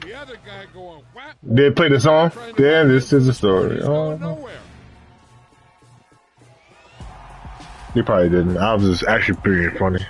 The other guy going, what? They play the song? Then this is the story. He probably didn't. I was just actually being funny.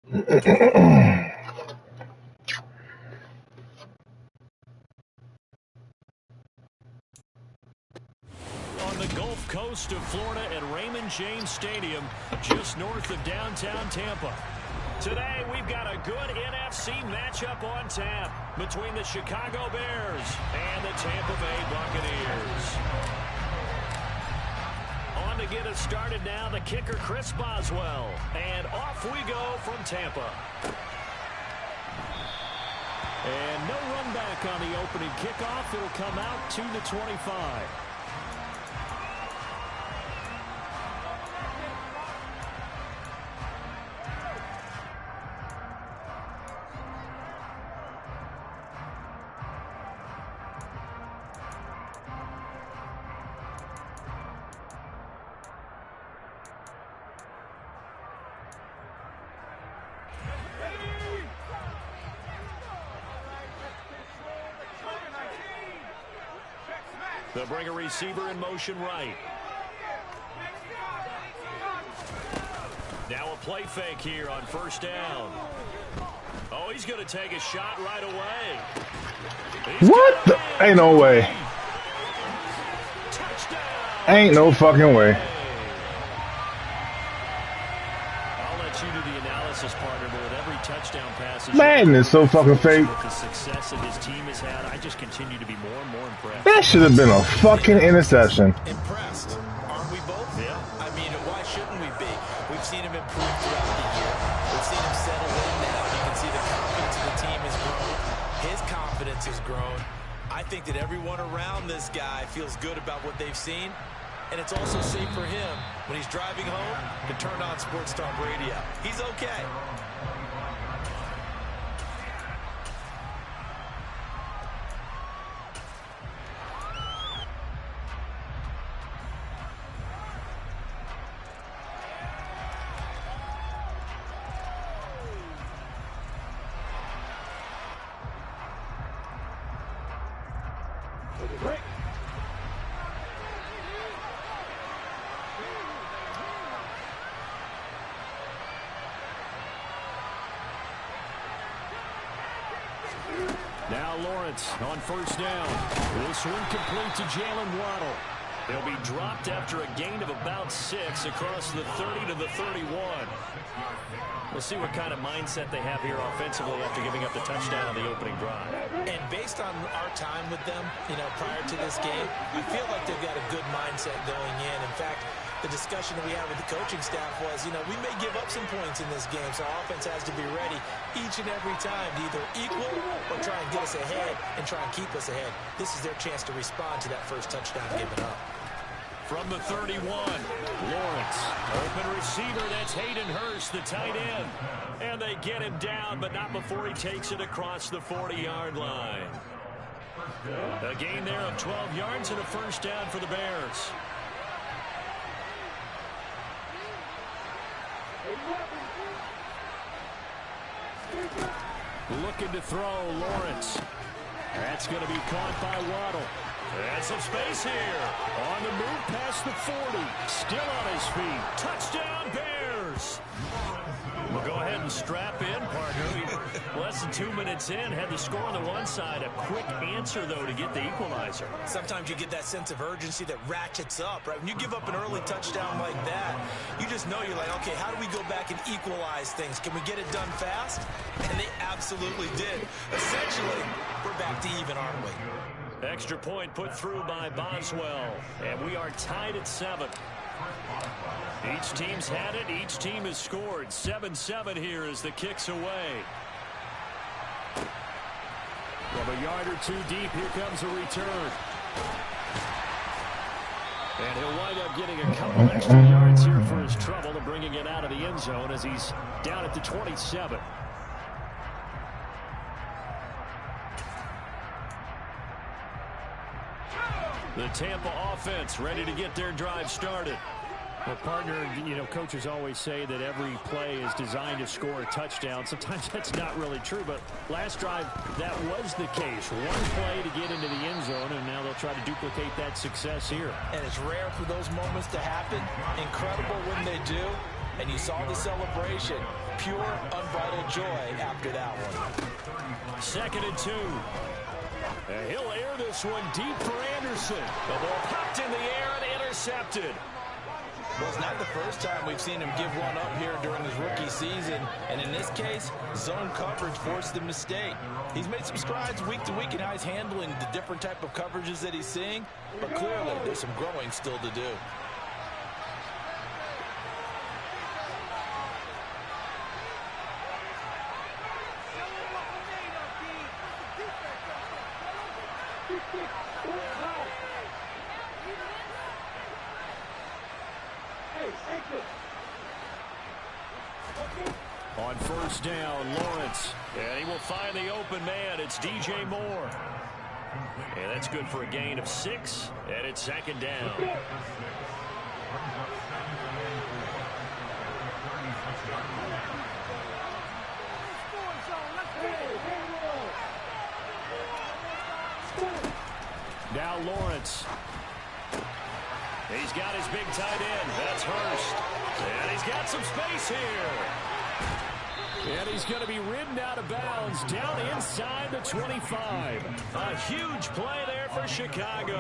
On the Gulf Coast of Florida at Raymond James Stadium, just north of downtown Tampa. Today, we've got a good NFC matchup on tap between the Chicago Bears and the Tampa Bay Buccaneers. to get us started now, the kicker, Chris Boswell. And off we go from Tampa. And no run back on the opening kickoff. It'll come out to the 25. They'll bring a receiver in motion right. Now a play fake here on first down. Oh, he's going to take a shot right away. What? Ain't no way. Touchdown. Ain't no fucking way. I'll let you do the analysis, partner, but with every touchdown pass, Man, it's so fucking fake. with the success that his team has had, I just continue to be more and more impressed. That should have been a fucking interception. Impressed, aren't we both? Yeah. I mean, why shouldn't we be? We've seen him improve throughout the year. We've seen him settle in now. You can see the confidence of the team has grown. His confidence has grown. I think that everyone around this guy feels good about what they've seen. And it's also safe for him when he's driving home to turn on Sports Talk Radio. He's okay. Now Lawrence on first down. This one complete to Jalen Waddle. He'll be dropped after a gain of about 6 across the 30 to the 31. We'll see what kind of mindset they have here offensively after giving up the touchdown on the opening drive. And based on our time with them, prior to this game, we feel like they've got a good mindset going in. In fact, the discussion that we had with the coaching staff was, we may give up some points in this game, so our offense has to be ready each and every time to either equal or try and get us ahead and try and keep us ahead. This is their chance to respond to that first touchdown given up. From the 31, Lawrence, open receiver, that's Hayden Hurst, the tight end. And they get him down, but not before he takes it across the 40-yard line. A gain there of 12 yards and a first down for the Bears. Looking to throw, Lawrence. That's going to be caught by Waddle. And some space here. On the move past the 40. Still on his feet. Touchdown, Bears. We'll go ahead and strap in, partner. Less than 2 minutes in. Had the score on the one side. A quick answer, though, to get the equalizer. Sometimes you get that sense of urgency that ratchets up, right? When you give up an early touchdown like that, you just know you're like, okay, how do we go back and equalize things? Can we get it done fast? And they absolutely did. Essentially, we're back to even, aren't we? Extra point put through by Boswell. And we are tied at 7. Each team's had it. Each team has scored. 7-7 here as the kick's away. From a yard or two deep, here comes a return. And he'll wind up getting a couple extra yards here for his trouble and bringing it out of the end zone as he's down at the 27. The Tampa offense ready to get their drive started. Well, partner, coaches always say that every play is designed to score a touchdown. Sometimes that's not really true, but last drive, that was the case. One play to get into the end zone, and now they'll try to duplicate that success here. And it's rare for those moments to happen. Incredible when they do. And you saw the celebration. Pure, unbridled joy after that one. 2nd and 2. And he'll air this one deep for Anderson. The ball popped in the air and intercepted. Well, it's not the first time we've seen him give one up here during his rookie season. And in this case, zone coverage forced the mistake. He's made some strides week to week in how he's handling the different type of coverages that he's seeing. But clearly, there's some growing still to do. On first down, Lawrence. And he will find the open man. It's DJ Moore. And that's good for a gain of 6. And it's second down. Now Lawrence. He's got his big tight end. That's Hurst. And he's got some space here. And he's going to be ridden out of bounds down inside the 25. A huge play there for Chicago.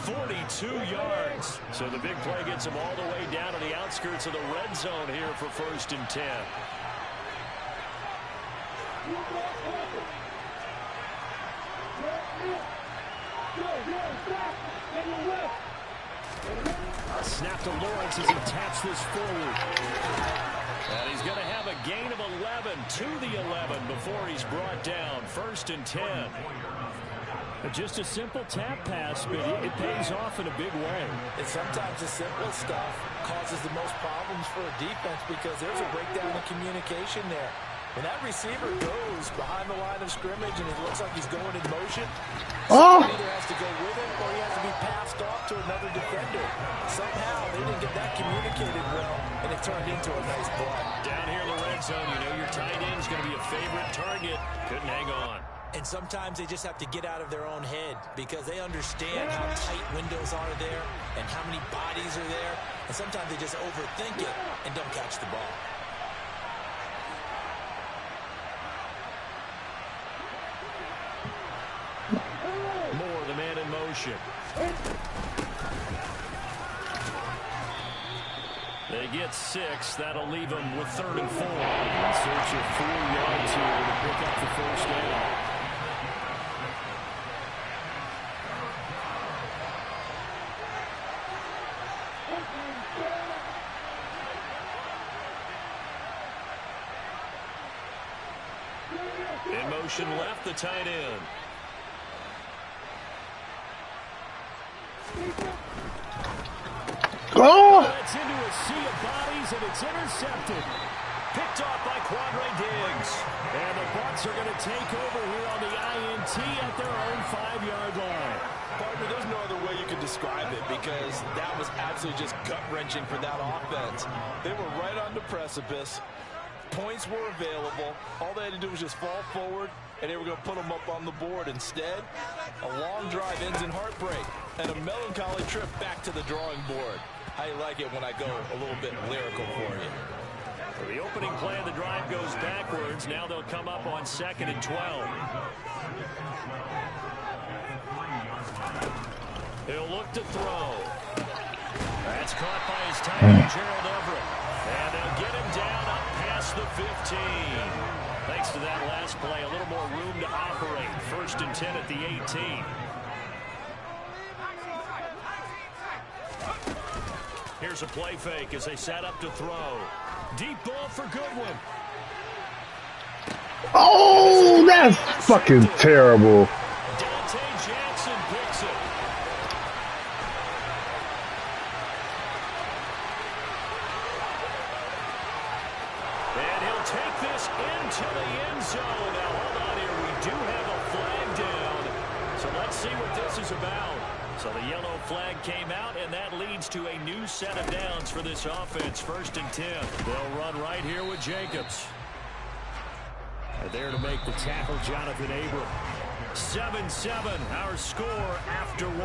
42 yards. So the big play gets him all the way down to the outskirts of the red zone here for 1st and 10. Snap to Lawrence as he taps this forward. And he's going to have a gain of 11 to the 11 before he's brought down. 1st and 10. Just a simple tap pass, but it pays off in a big way. And sometimes the simple stuff causes the most problems for a defense because there's a breakdown in communication there. When that receiver goes behind the line of scrimmage and it looks like he's going in motion, someone either has to go with him or he has to be passed off to another defender. Somehow they didn't get that communicated well, and it turned into a nice play. Down here in the red zone, you know your tight end's going to be a favorite target. Couldn't hang on. And sometimes they just have to get out of their own head because they understand how tight windows are there and how many bodies are there. And sometimes they just overthink it and don't catch the ball. Moore, the man in motion. They get 6. That'll leave them with 3rd and 4. In search of 4 yards here to pick up the first down. In motion left, the tight end. Oh! It's into a sea of bodies, and it's intercepted. Picked off by Quandre Diggs. And the Bucs are going to take over here on the INT at their own 5-yard line. Partner, there's no other way you could describe it because that was absolutely just gut-wrenching for that offense. They were right on the precipice. Points were available. All they had to do was just fall forward, and they were going to put them up on the board. Instead, a long drive ends in heartbreak and a melancholy trip back to the drawing board. How you like it when I go a little bit lyrical for you? So the opening play of the drive goes backwards. Now they'll come up on 2nd and 12. He'll look to throw. That's caught by his tight end, Gerald Everett. And they'll get him down up past the 15. Thanks to that last play, a little more room to operate. 1st and 10 at the 18. Here's a play fake as they set up to throw. Deep ball for Goodwin. Oh, that's fucking terrible. Dante Jackson picks it. And he'll take this into the end zone. Now, hold on here. We do have a flag down. So let's see what this is about. So the yellow flag came out, and that leads to a new set of downs for this offense. 1st and 10. They'll run right here with Jacobs. And there to make the tackle, Jonathan Abram. 7-7, our score after 1.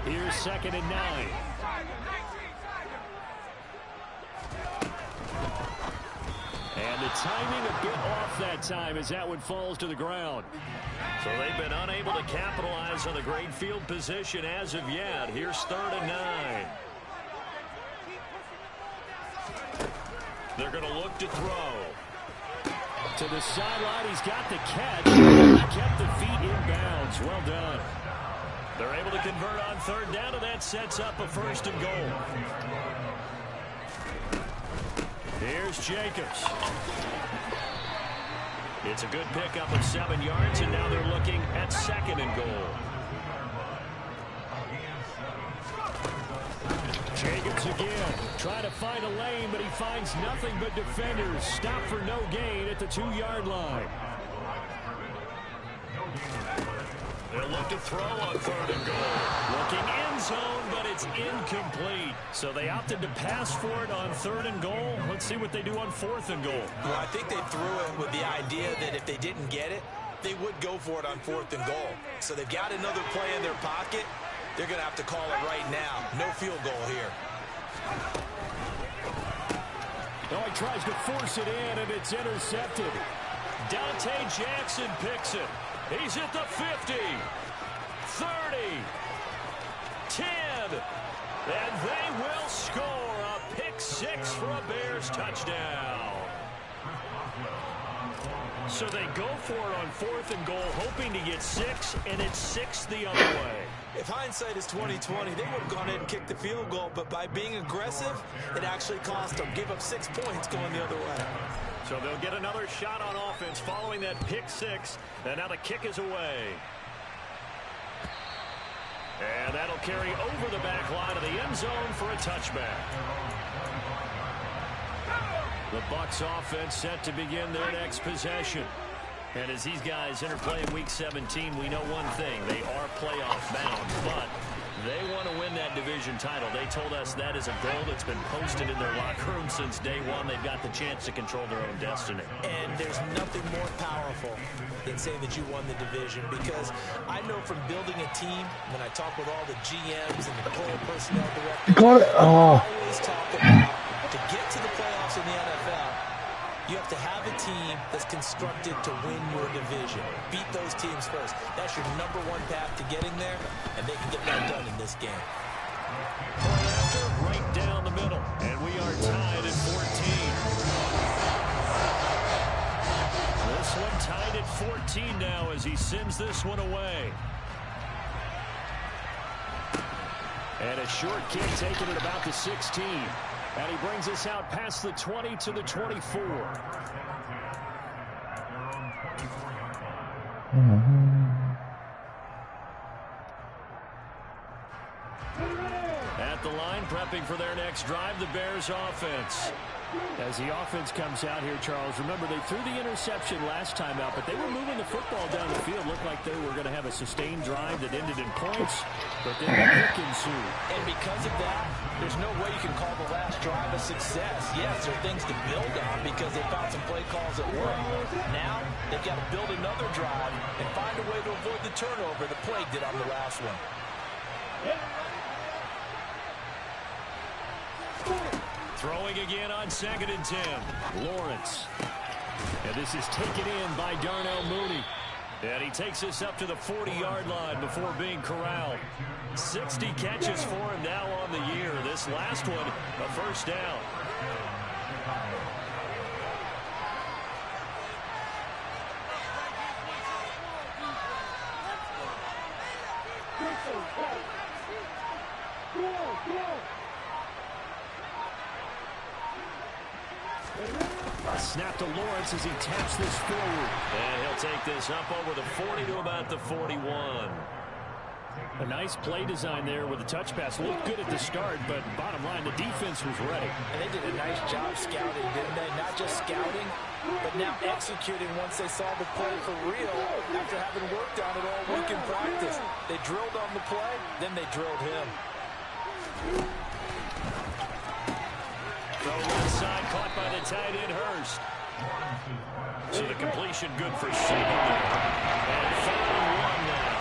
Here's 2nd and 9. And the timing a bit off that time as that one falls to the ground. So they've been unable to capitalize on the great field position as of yet. Here's 3rd and 9. They're going to look to throw. To the sideline, he's got the catch. He kept the feet in bounds. Well done. They're able to convert on 3rd down, and that sets up a 1st and goal. Here's Jacobs. It's a good pickup of 7 yards, and now they're looking at 2nd and goal. Jacobs again, trying to find a lane, but he finds nothing but defenders. Stop for no gain at the 2-yard line. They'll look to throw on 3rd and goal. Looking end zone, but it's incomplete. So they opted to pass for it on 3rd and goal. Let's see what they do on 4th and goal. Well, I think they threw it with the idea that if they didn't get it, they would go for it on 4th and goal. So they've got another play in their pocket. They're going to have to call it right now. No field goal here. No, he tries to force it in, and it's intercepted. Dante Jackson picks it. He's at the 50, 30, 10, and they will score a pick 6 for a Bears touchdown. So they go for it on 4th and goal, hoping to get 6, and it's 6 the other way. If hindsight is 20/20, they would have gone in and kicked the field goal, but by being aggressive, it actually cost them. Give up 6 points going the other way. So they'll get another shot on offense following that pick 6, and now the kick is away. And that'll carry over the back line of the end zone for a touchback. The Bucs offense set to begin their next possession. And as these guys interplay in Week 17, we know one thing. They are playoff bound, but they want to win that division title. They told us that is a goal that's been posted in their locker room since day one. They've got the chance to control their own destiny. And there's nothing more powerful than saying that you won the division, because I know from building a team, when I talk with all the GMs and the player personnel directors, I always talk about to get to the playoffs in the NFL, you have to have a team that's constructed to win your division. Beat those teams first. That's your #1 path to getting there, and they can get that done in this game. Point after, right down the middle, and we are tied at 14. This one tied at 14 now as he sends this one away. And a short kick taken at about the 16. And he brings us out past the 20 to the 24. At the line, prepping for their next drive, the Bears offense. As the offense comes out here, Charles, remember they threw the interception last time out, but they were moving the football down the field. Looked like they were going to have a sustained drive that ended in points, but then the pick ensued. And because of that, there's no way you can call the last drive a success. Yes, there are things to build on because they found some play calls that work. Now, they've got to build another drive and find a way to avoid the turnover that plagued it on the last one. Throwing again on 2nd and 10. Lawrence. And this is taken in by Darnell Mooney. And he takes us up to the 40-yard line before being corralled. 60 catches for him now on the year. This last one, a first down. A snap to Lawrence as he taps this forward. And he'll take this up over the 40 to about the 41. A nice play design there with the touch pass. Looked good at the start, but bottom line, the defense was ready. And they did a nice job scouting, didn't they? Not just scouting, but now executing once they saw the play for real after having worked on it all week in practice. They drilled on the play, then they drilled him. Throw inside, caught by the tight end, Hurst. So the completion good for 7 there. And 31 now.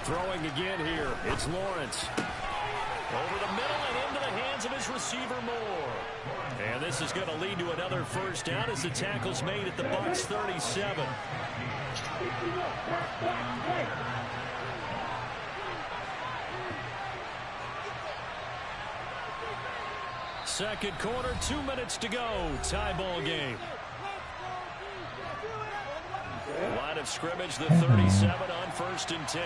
Throwing again here. It's Lawrence. Over the middle and into the hands of his receiver Moore. And this is going to lead to another first down as the tackle's made at the Bucs 37. Second quarter, 2 minutes to go. Tie ball game. Line of scrimmage, the 37 on 1st and 10.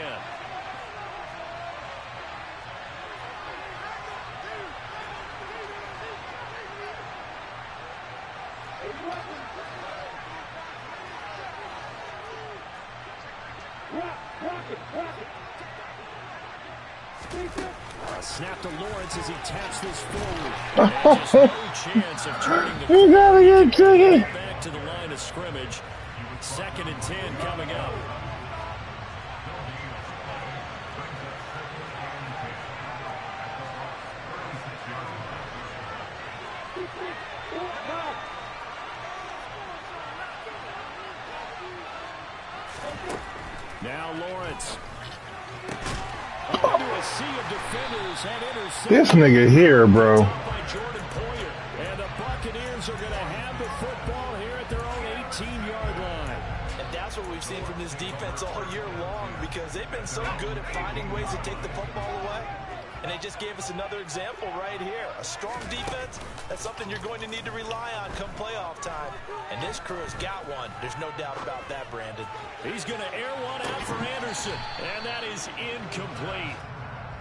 Snap to Lawrence as he taps this forward. And just no chance of turning the You gotta get tricky. back to the line of scrimmage. 2nd and 10 coming up. Now Lawrence. Into a sea of defenders and intercepted. This nigga here, bro. By Jordan Poyer. And the Buccaneers are going to have the football here at their own 18-yard line. And that's what we've seen from this defense all year long, because they've been so good at finding ways to take the football away. And they just gave us another example right here. A strong defense, that's something you're going to need to rely on come playoff time. And this crew has got one. There's no doubt about that, Brandon. He's going to air one out for Anderson. And that is incomplete.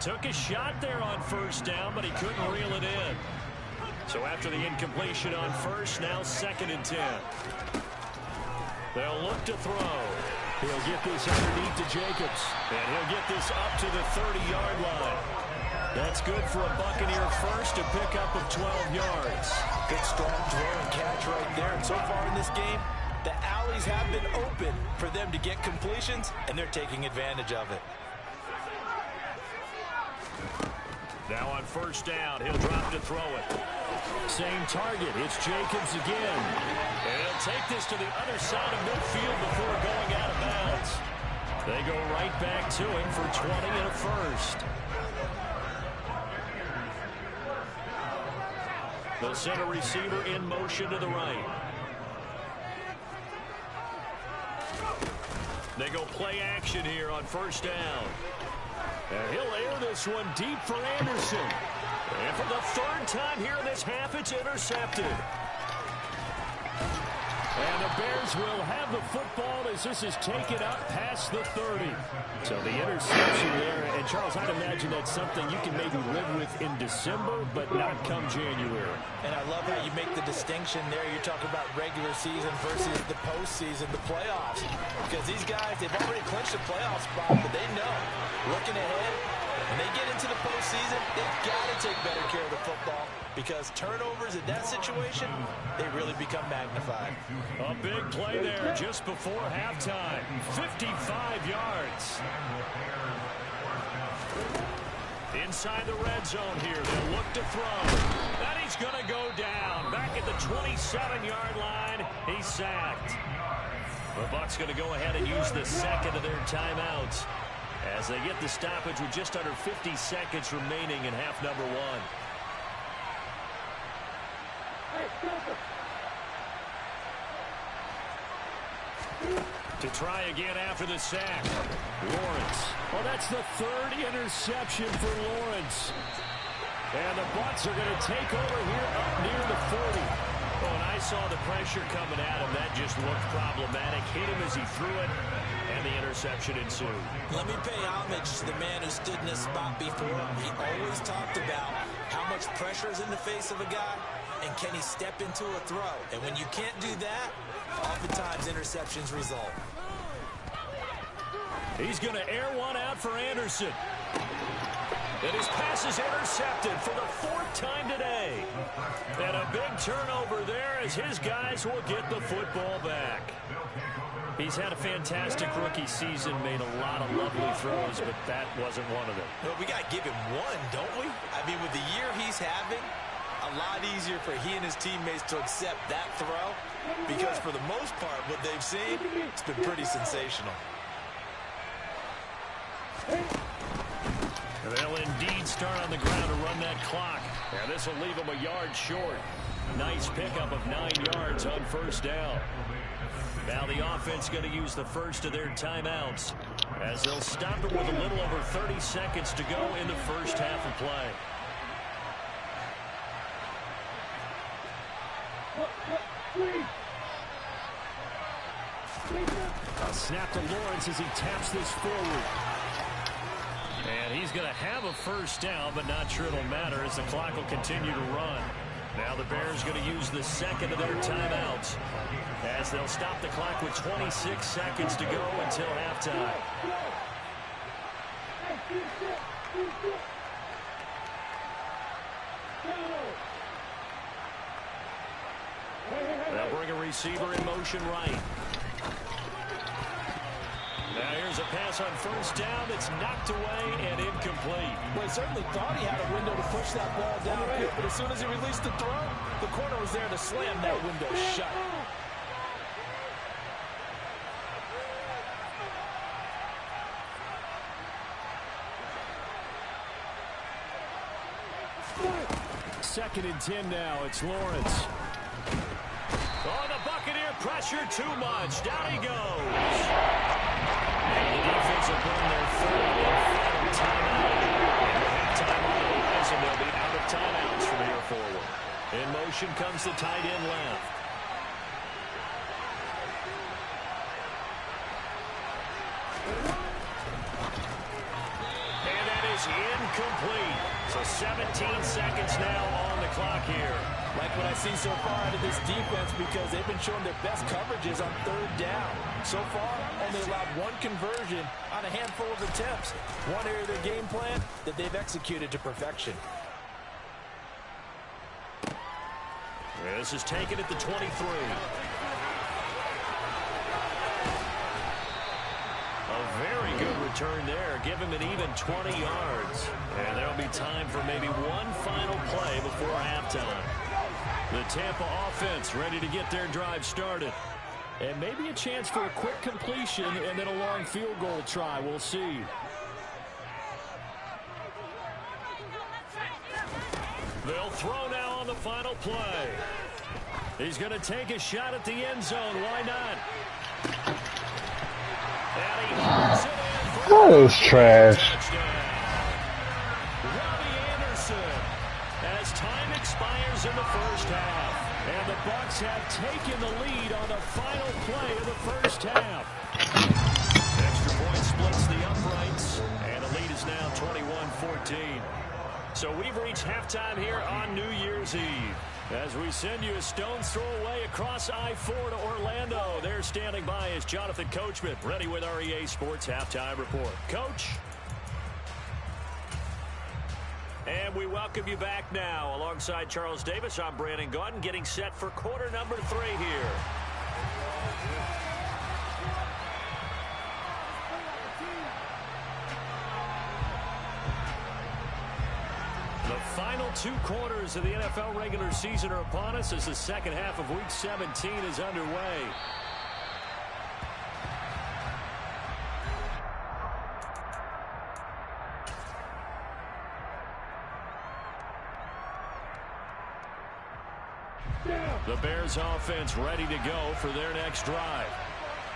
Took a shot there on 1st down, but he couldn't reel it in. So after the incompletion on 1st, now 2nd and 10. They'll look to throw. He'll get this underneath to Jacobs. And he'll get this up to the 30-yard line. That's good for a Buccaneer first, a pickup of 12 yards. Good strong throw and catch right there. And so far in this game, the alleys have been open for them to get completions, and they're taking advantage of it. Now on 1st down, he'll drop to throw it. Same target. It's Jacobs again. And he'll take this to the other side of midfield before going out of bounds. They go right back to him for 20 and a first. They'll send a receiver in motion to the right. They go play action here on 1st down. And he'll air this one deep for Anderson. And for the 3rd time here in this half, it's intercepted. And the Bears will have the football as this is taken up past the 30. So the interception there. And, Charles, I'd imagine that's something you can maybe live with in December, but not come January. And I love how you make the distinction there. You're talking about regular season versus the postseason, the playoffs. Because these guys, they've already clinched a playoff spot, but they know, looking ahead, when they get into the postseason, they've got to take better care of the football, because turnovers in that situation, they really become magnified. A big play there just before halftime. 55 yards. Inside the red zone here, they'll look to throw. And he's going to go down. Back at the 27-yard line, he's sacked. The Bucs going to go ahead and use the 2nd of their timeouts as they get the stoppage with just under 50 seconds remaining in half number 1. To try again after the sack. Lawrence. Well, that's the 3rd interception for Lawrence. And the Bucs are going to take over here up near the 40. Oh, and I saw the pressure coming at him. That just looked problematic. Hit him as he threw it, and the interception ensued. Let me pay homage to the man who stood in this spot before. He always talked about how much pressure is in the face of a guy, and can he step into a throw. And when you can't do that, oftentimes interceptions result. He's going to air one out for Anderson. And his pass is intercepted for the 4th time today. And a big turnover there as his guys will get the football back. He's had a fantastic rookie season, made a lot of lovely throws, but that wasn't one of them. Well, we got to give him one, don't we? I mean, with the year he's having, a lot easier for he and his teammates to accept that throw, because for the most part, what they've seen, it's been pretty sensational. They'll indeed start on the ground to run that clock. And this will leave them a yard short. Nice pickup of 9 yards on 1st down. Now the offense going to use the first of their timeouts as they'll stop it with a little over 30 seconds to go in the first half of play. A snap to Lawrence as he taps this forward. And he's going to have a 1st down, but not sure it'll matter as the clock will continue to run. Now the Bears going to use the second of their timeouts as they'll stop the clock with 26 seconds to go until halftime. They'll bring a receiver in motion right. Now here's a pass on first down that's knocked away and incomplete. Well, he certainly thought he had a window to push that ball down, but as soon as he released the throw, the corner was there to slam that window shut. Second and 10 now. It's Lawrence. Oh, the Buccaneer pressure too much. Down he goes. And the defense will burn their third and final timeout. And with halftime on the horizon, they'll be out of timeouts from here forward. In motion comes the tight end left. And that is incomplete. So 17 seconds now on the clock here. Like what I see so far out of this defense, because they've been showing their best coverages on third down. So far, only allowed one conversion on a handful of attempts. One area of their game plan that they've executed to perfection. This is taken at the 23. A very good return there. Give him an even 20 yards. And there'll be time for maybe one final play before halftime. The Tampa offense ready to get their drive started. And maybe a chance for a quick completion and then a long field goal try. We'll see. They'll throw now on the final play. He's going to take a shot at the end zone. Why not? And he hits it in for That is trash. Robbie Anderson, as time expires in the first half. And the Bucs have taken the lead on the final play of the first half. Extra point splits the uprights, and the lead is now 21-14. So we've reached halftime here on New Year's Eve. As we send you a stone's throw away across I-4 to Orlando. There standing by is Jonathan Coachman, ready with our EA Sports Halftime Report. Coach? And we welcome you back now. Alongside Charles Davis, I'm Brandon Gaudin, getting set for quarter number 3 here. The final 2 quarters of the NFL regular season are upon us as the second half of Week 17 is underway. The Bears offense ready to go for their next drive.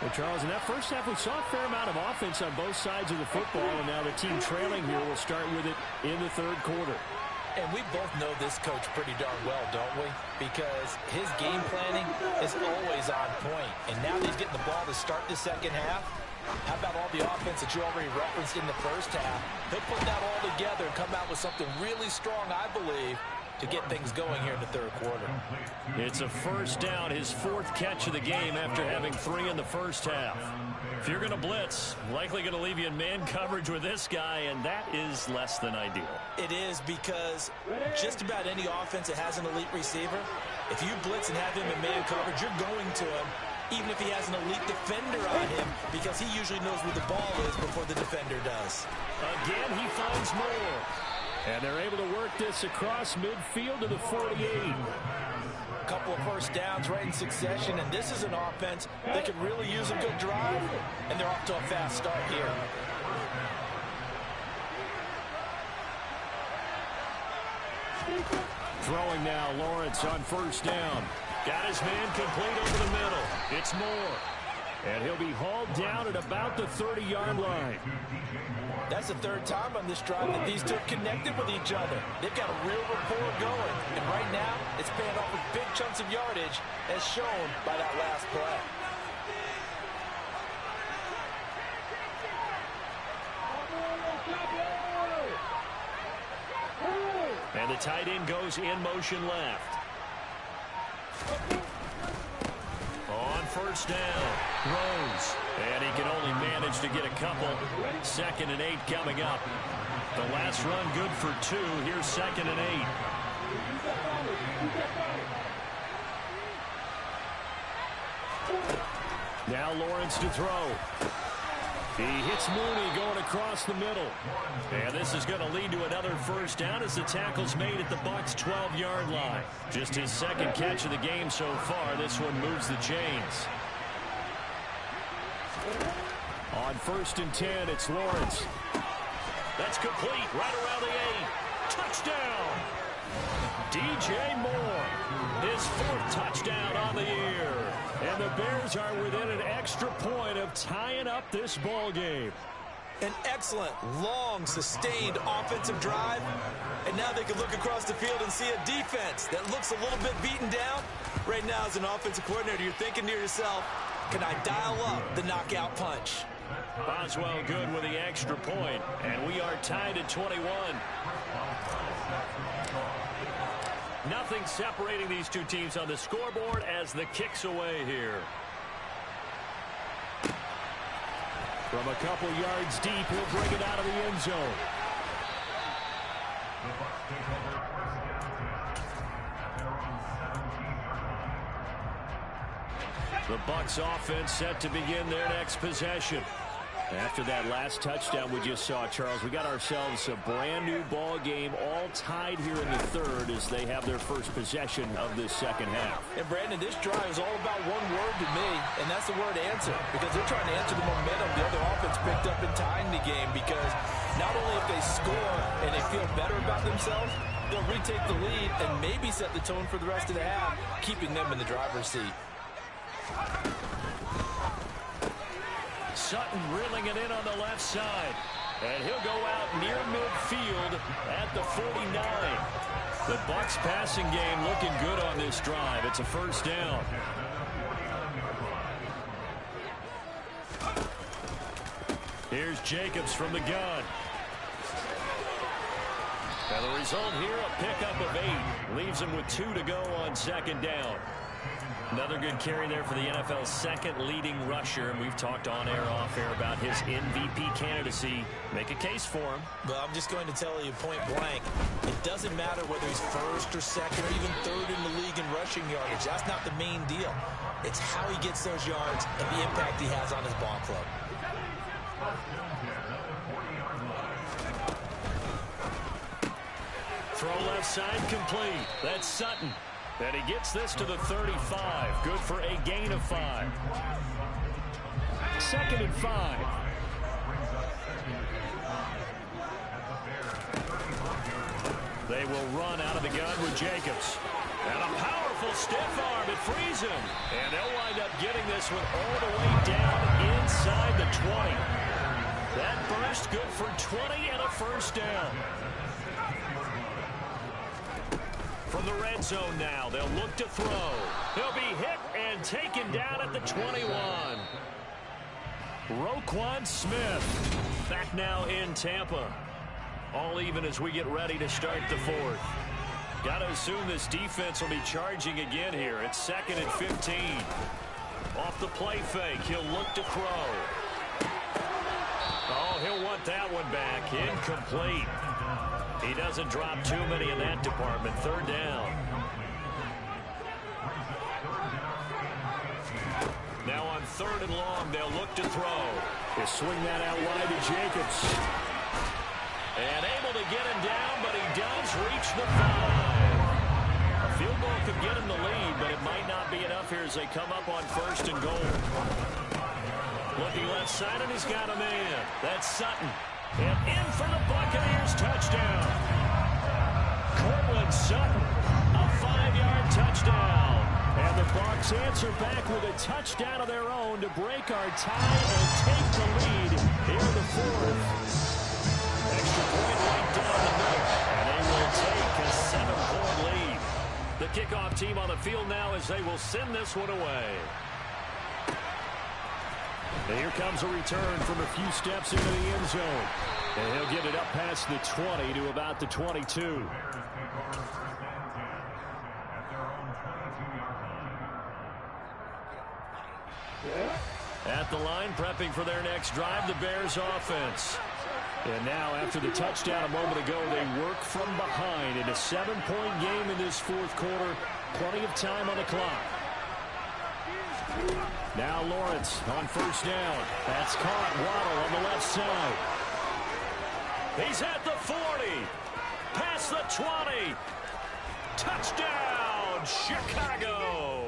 Well, Charles, in that first half, we saw a fair amount of offense on both sides of the football, and now the team trailing here will start with it in the third quarter. And we both know this coach pretty darn well, don't we? Because his game planning is always on point. And now that he's getting the ball to start the second half, how about all the offense that you already referenced in the first half? He'll put that all together and come out with something really strong, I believe, to get things going here in the third quarter. It's a first down, his 4th catch of the game after having 3 in the first half. If you're going to blitz, likely going to leave you in man coverage with this guy, and that is less than ideal. It is, because just about any offense that has an elite receiver, if you blitz and have him in man coverage, you're going to him, even if he has an elite defender on him, because he usually knows where the ball is before the defender does. Again, he finds more. And they're able to work this across midfield to the 48. A couple of first downs right in succession, and this is an offense that could really use a good drive, and they're off to a fast start here. Throwing now, Lawrence on first down. Got his man complete over the middle. It's Moore. And he'll be hauled down at about the 30-yard line. That's the 3rd time on this drive that these two have connected with each other. They've got a real rapport going. And right now, it's paying off with big chunks of yardage, as shown by that last play. And the tight end goes in motion left. On first down, Rose. And he can only manage to get a couple. 2nd and 8 coming up. The last run good for 2. Here's 2nd and 8. Now Lawrence to throw. He hits Mooney going across the middle. And this is going to lead to another first down as the tackle's made at the Bucs' 12-yard line. Just his 2nd catch of the game so far. This one moves the chains. On 1st and 10, it's Lawrence. That's complete right around the 8. Touchdown! DJ Moore, his 4th touchdown on the year. And the Bears are within an extra point of tying up this ball game. An excellent, long, sustained offensive drive. And now they can look across the field and see a defense that looks a little bit beaten down. Right now, as an offensive coordinator, you're thinking to yourself, can I dial up the knockout punch? Boswell good with the extra point, and we are tied at 21. Nothing separating these two teams on the scoreboard as the kick's away here. From a couple yards deep, he'll bring it out of the end zone. The Bucs offense set to begin their next possession. After that last touchdown we just saw, Charles, we got ourselves a brand new ball game, all tied here in the 3rd as they have their first possession of this 2nd half. And Brandon, this drive is all about one word to me, and that's the word answer, because they're trying to answer the momentum the other offense picked up in tying the game, because not only if they score and they feel better about themselves, they'll retake the lead and maybe set the tone for the rest of the half, keeping them in the driver's seat. Sutton reeling it in on the left side. And he'll go out near midfield at the 49. The Bucs passing game looking good on this drive. It's a first down. Here's Jacobs from the gun. And the result here, a pickup of 8. Leaves him with 2 to go on 2nd down. Another good carry there for the NFL's 2nd leading rusher. And we've talked on air, off air about his MVP candidacy. Make a case for him. Well, I'm just going to tell you point blank. It doesn't matter whether he's 1st or 2nd or even 3rd in the league in rushing yardage. That's not the main deal. It's how he gets those yards and the impact he has on his ball club. Throw left side complete. That's Sutton. And he gets this to the 35. Good for a gain of 5. 2nd and 5. They will run out of the gun with Jacobs. And a powerful stiff arm. It frees him. And they'll wind up getting this one all the way down inside the 20. That burst good for 20 and a first down. From the red zone now, they'll look to throw. He'll be hit and taken down at the 21. Roquan Smith back now in Tampa. All even as we get ready to start the 4th. Got to assume this defense will be charging again here. It's 2nd and 15. Off the play fake, he'll look to throw. Oh, he'll want that one back. Incomplete. He doesn't drop too many in that department. 3rd down. Now on 3rd and long, they'll look to throw. They swing that out wide to Jacobs. And able to get him down, but he does reach the 5. A field goal could get him the lead, but it might not be enough here as they come up on 1st and goal. Looking left side, and he's got a man. That's Sutton. And in for the Buccaneers touchdown. Cortland Sutton, a 5-yard touchdown. And the Bucs answer back with a touchdown of their own to break our tie and take the lead here in the 4th. Extra point right down the middle. And they will take a 7-point lead. The kickoff team on the field now as they will send this one away. And here comes a return from a few steps into the end zone. And he'll get it up past the 20 to about the 22. At the line, prepping for their next drive, the Bears offense. And now, after the touchdown a moment ago, they work from behind in a 7-point game in this fourth quarter. Plenty of time on the clock. Now Lawrence on first down. That's caught. Waddle on the left side. He's at the 40. Past the 20. Touchdown, Chicago.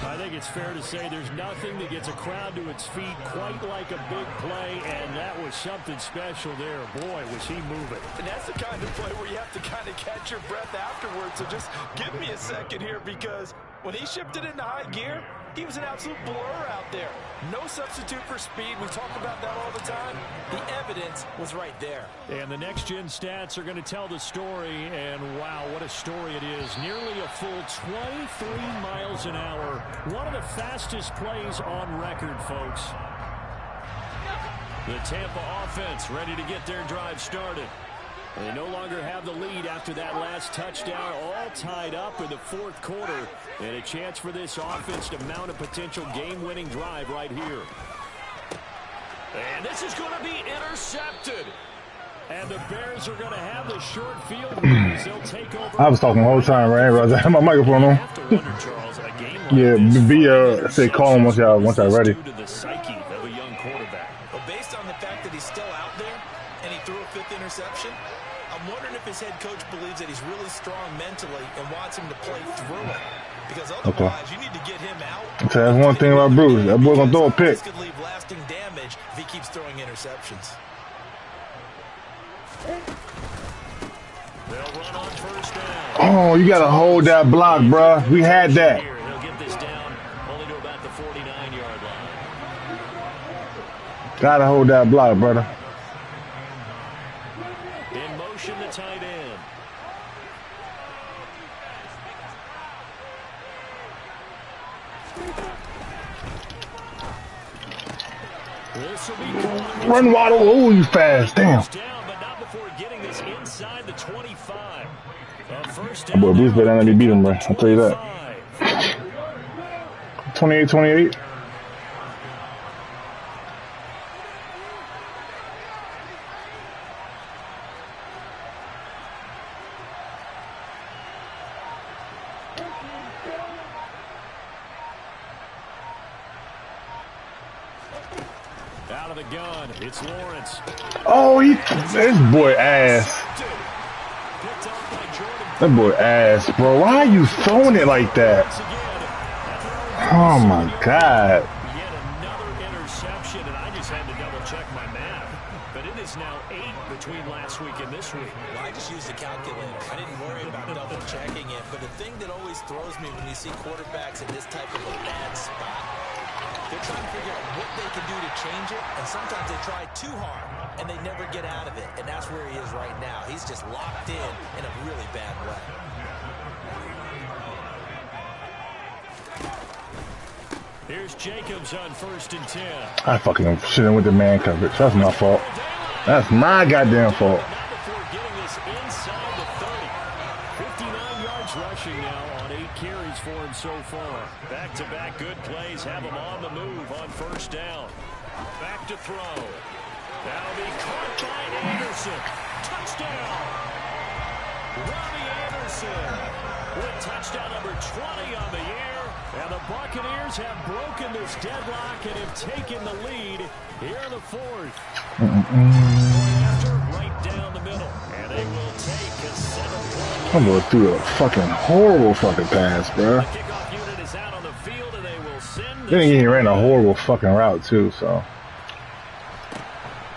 I think it's fair to say there's nothing that gets a crowd to its feet quite like a big play, and that was something special there. Boy, was he moving. And that's the kind of play where you have to kind of catch your breath afterwards. So just give me a second here, because when he shifted into high gear, he was an absolute blur out there. No substitute for speed. We talk about that all the time. The evidence was right there. And the next-gen stats are going to tell the story, and wow, what a story it is. Nearly a full 23 miles an hour. One of the fastest plays on record, folks. The Tampa offense ready to get their drive started. They no longer have the lead after that last touchdown, all tied up in the fourth quarter, and a chance for this offense to mount a potential game-winning drive right here. And this is going to be intercepted. And the Bears are going to have the short field as they'll take over. I was talking the whole time, right? I had my microphone on. Yeah, say call him once y'all ready. The psyche of a young quarterback. But based on the fact that he's still out there and he threw a 5th interception, I'm wondering if his head coach believes that he's really strong mentally and wants him to play through it. Because otherwise, you need to get him out. That's one thing about Bruce. That boy gonna throw a pick. This could leave lasting damage if he keeps throwing interceptions. They'll run on first down. Oh, you gotta hold that block, bruh. We had that. He'll get this down only to about the 49-yard line. Gotta hold that block, brother. In motion, the tight end. This will be caught. Run, Waddle. Oh, you fast. Damn. Down, but not before getting this inside the 25. First That boy Bruce better let me beat him, bro. I'll tell you that. 28-28. Out of the gun, it's Lawrence. Oh, this boy ass. That boy ass, bro. Why are you throwing it like that? Oh my God. Yet another interception, and I just had to double check my math. But it is now 8 between last week and this week. Well, I just used the calculator. I didn't worry about double checking it. But the thing that always throws me when you see quarterbacks in this type of a bad spot, they're trying to figure out what they can do to change it, and sometimes they try too hard, and they never get out of it, and that's where he is right now. He's just locked in a really bad way. Here's Jacobs on 1st and 10. I fucking shit in with the man coverage. That's my fault. That's my goddamn fault. Not before getting this inside the 30. 59 yards rushing now on 8 carries for him so far. Back-to-back good plays have him on the move on first down. Back to throw. That'll be caught by Anderson. Touchdown. Robbie Anderson with touchdown number 20 on the year. And the Buccaneers have broken this deadlock and have taken the lead here in the 4th. After, right down the middle. And they will take a 7-point. I'm going through a fucking horrible fucking pass, bro. The kickoff unit is out on the field, and they will send Then he ran a horrible fucking route too, so.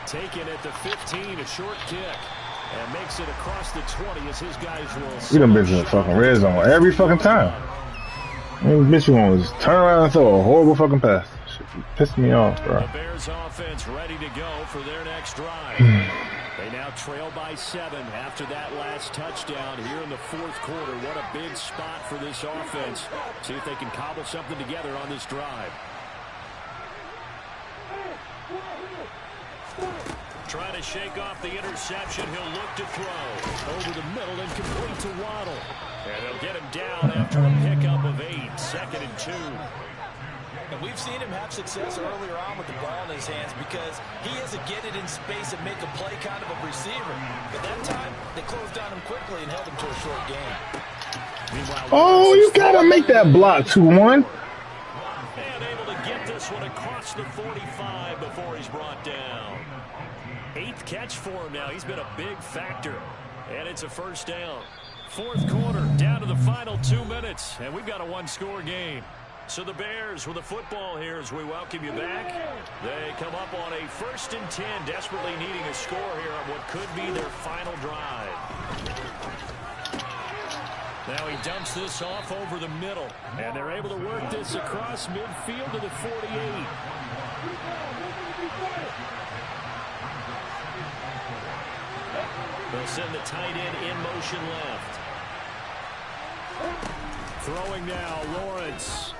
Taken at the 15, a short kick. And makes it across the 20 as his guys will. We done been to the fucking red zone every fucking time. Bitch, you want to turn around and throw a horrible fucking pass. Shit pissed me off, bro. The Bears offense ready to go for their next drive. They now trail by 7 after that last touchdown here in the 4th quarter. What a big spot for this offense. See if they can cobble something together on this drive. Trying to shake off the interception. He'll look to throw. Over the middle and complete to Waddle. And they'll get him down after a pickup of 8. 2nd and 2. And we've seen him have success earlier on with the ball in his hands because he is a get it in space and make a play kind of a receiver. But that time, they closed on him quickly and held him to a short game. Oh, you gotta make that block 2-1. And able to get this one across the 45 before he's brought down. 8th catch for him now. He's been a big factor. And it's a first down. 4th quarter, down to the final 2 minutes. And we've got a one-score game. So the Bears with the football here as we welcome you back. They come up on a 1st and 10, desperately needing a score here on what could be their final drive. Now he dumps this off over the middle. And they're able to work this across midfield to the 48. They'll send the tight end in motion left. Throwing now, Lawrence.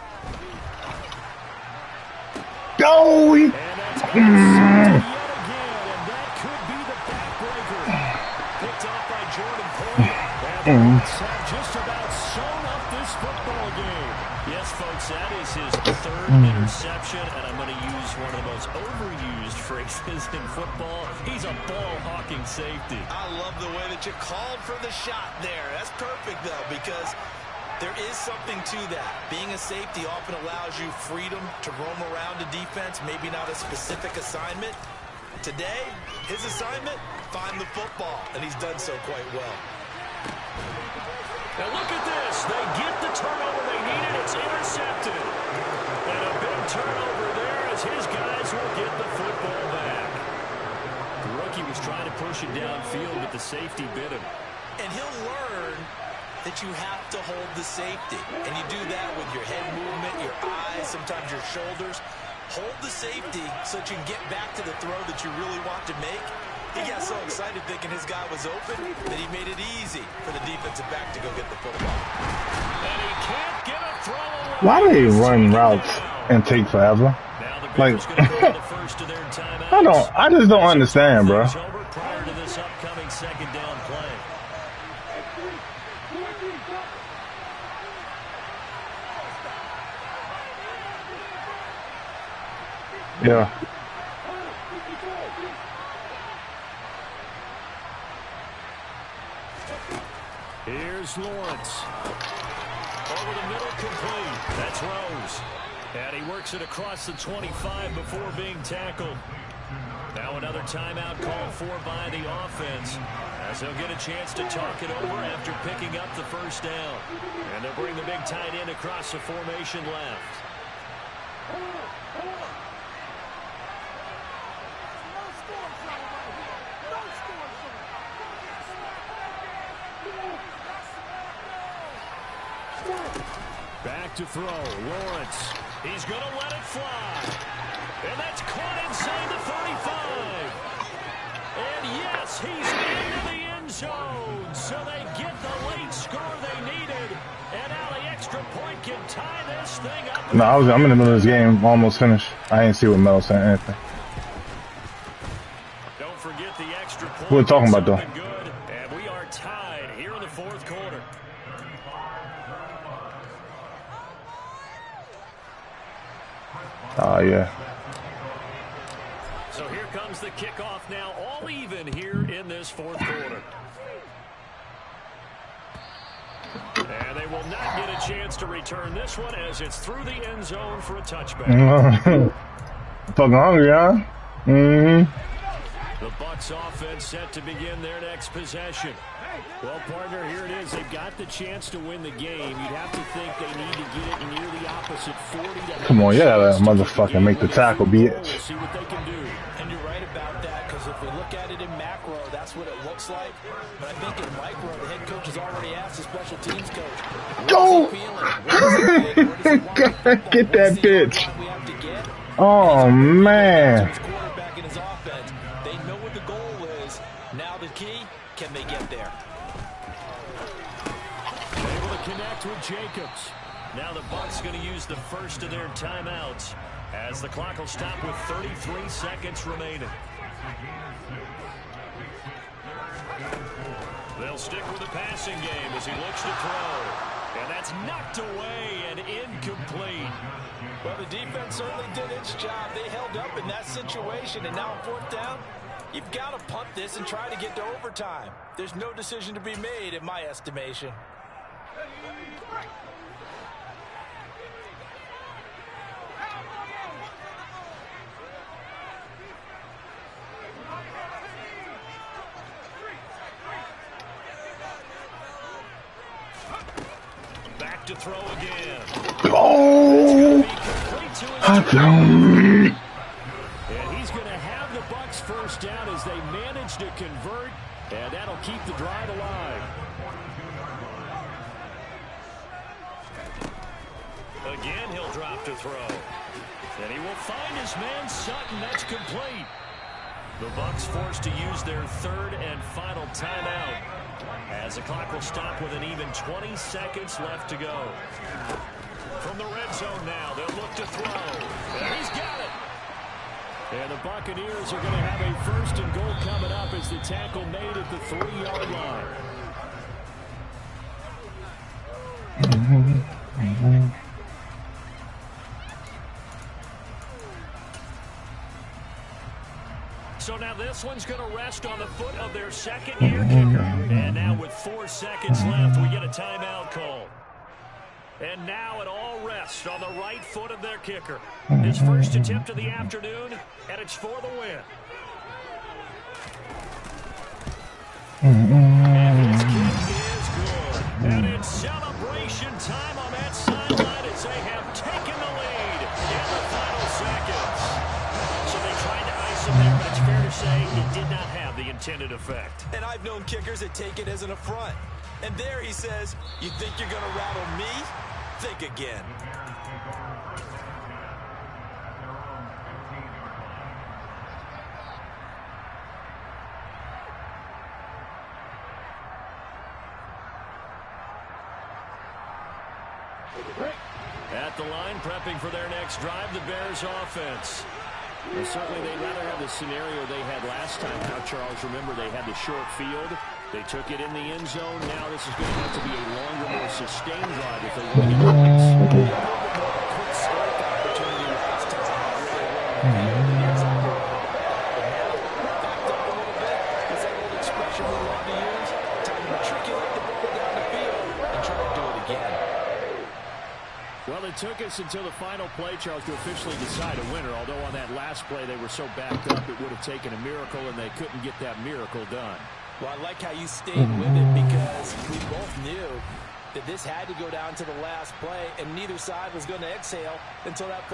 Go! And that's yet again, and that could be the backbreaker. Picked off by Jordan Poyer. And the Bucs have just about sewn up this football game. Yes, folks, that is his 3rd interception, and I'm going to use one of the most overused phrases in football. He's a ball-hawking safety. I love the way that you called for the shot there. That's perfect, though, because there is something to that. Being a safety often allows you freedom to roam around a defense, maybe not a specific assignment. Today, his assignment, find the football, and he's done so quite well. Now look at this. They get the turnover they needed. It's intercepted. And a big turnover there as his guys will get the football back. The rookie was trying to push it downfield, but the safety bit him. And he'll learn that you have to hold the safety. And you do that with your head movement, your eyes, sometimes your shoulders. Hold the safety so that you can get back to the throw that you really want to make. He got so excited thinking his guy was open that he made it easy for the defensive back to go get the football. And he can't get a throw away. Why do they run routes and take forever? Like, I just don't understand, bro. Prior to this upcoming 2nd down play. Yeah. Here's Lawrence. Over the middle, complete. That's Rose. And he works it across the 25 before being tackled. Now another timeout called for by the offense, as they'll get a chance to talk it over after picking up the first down. And they'll bring the big tight end across the formation left. Back to throw. Lawrence. He's going to let it fly. And that's caught inside the 35. And yes, he's into the end zone. So they get the late score they needed. And now the extra point can tie this thing up. No, I'm in the middle of this game, almost finished. I didn't see what Mel said anything. Don't forget the extra point. What are we talking about, though? Good. And we are tied here in the 4th quarter. Oh, yeah. So here comes the kickoff now, all even here in this 4th quarter. And they will not get a chance to return this one as it's through the end zone for a touchback. Fucking hungry, huh? Mm-hmm. The Bucs offense set to begin their next possession. Well, partner, here it is. They've got the chance to win the game. You'd have to think they need to get it near the opposite 40. Come on, you gotta motherfucking make the tackle, bitch. See what they can do. And you're right about that, because if we look at it in macro, that's what it looks like. But I think in micro, the head coach has already asked the special teams coach, Go! Get that bitch. Oh, man. Quarterback in his offense. They know what the goal is. Now the key, can they get there? Able to connect with Jacobs. Now the Bucs going to use the first of their timeouts as the clock will stop with 33 seconds remaining. They'll stick with the passing game as he looks to throw. And that's knocked away and incomplete. Well, the defense certainly did its job. They held up in that situation, and now on fourth down, you've got to punt this and try to get to overtime. There's no decision to be made, in my estimation. Back to throw again. Oh! And he's going to have the Bucs first down as they manage to convert, and that'll keep the drive alive. Again, he'll drop to throw. And he will find his man Sutton. That's complete. The Bucs forced to use their third and final timeout, as the clock will stop with an even 20 seconds left to go. From the red zone now, they'll look to throw. And he's got it. And the Buccaneers are going to have a first and goal coming up as the tackle made at the 3-yard line. So now this one's going to rest on the foot of their second-year kicker. And now with 4 seconds left, we get a timeout call. And now it all rests on the right foot of their kicker. His first attempt of the afternoon, and it's for the win. And his kick is good. And it's celebration time on that sideline as they have taken the lead in the final seconds. So they tried to ice him there, but it's fair to say it did not have the intended effect. And I've known kickers that take it as an affront. And there he says, you think you're going to rattle me? Think again. At the line, prepping for their next drive, the Bears offense. Well, certainly they'd rather have the scenario they had last time. Now, Charles, remember they had the short field. They took it in the end zone. Now this is going to have to be a longer, more sustained drive if they want to get points. Quick strike opportunity last time. Backed up a little bit. It's that old expression we love to use. Time to matriculate the ball down the field and try to do it again. Well, it took us until the final play, Charles, to officially decide a winner. Although on that last play they were so backed up, it would have taken a miracle, and they couldn't get that miracle done. Well, I like how you stayed with it because we both knew that this had to go down to the last play, and neither side was going to exhale until that